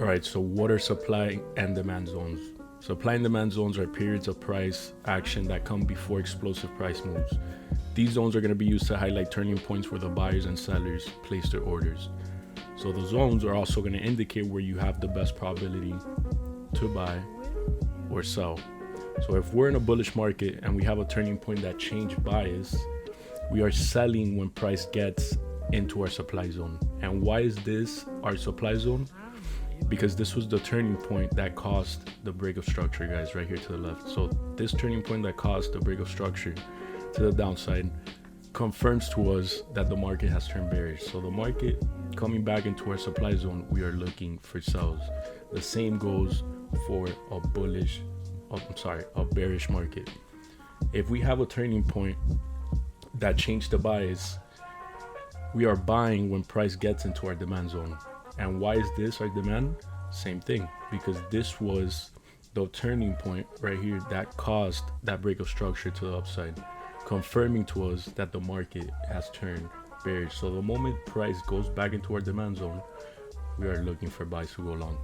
All right, so what are supply and demand zones? Supply and demand zones are periods of price action that come before explosive price moves. These zones are going to be used to highlight turning points where the buyers and sellers place their orders. So the zones are also going to indicate where you have the best probability to buy or sell. So if we're in a bullish market and we have a turning point that changed bias, we are selling when price gets into our supply zone. And why is this our supply zone? Because this was the turning point that caused the break of structure, guys, right here to the left. So this turning point that caused the break of structure to the downside confirms to us that the market has turned bearish. So the market coming back into our supply zone, we are looking for sells. The same goes for a bearish market. If we have a turning point that changed the bias, we are buying when price gets into our demand zone. And why is this our demand? Same thing, because this was the turning point right here that caused that break of structure to the upside, confirming to us that the market has turned bearish. So the moment price goes back into our demand zone, we are looking for buys to go long.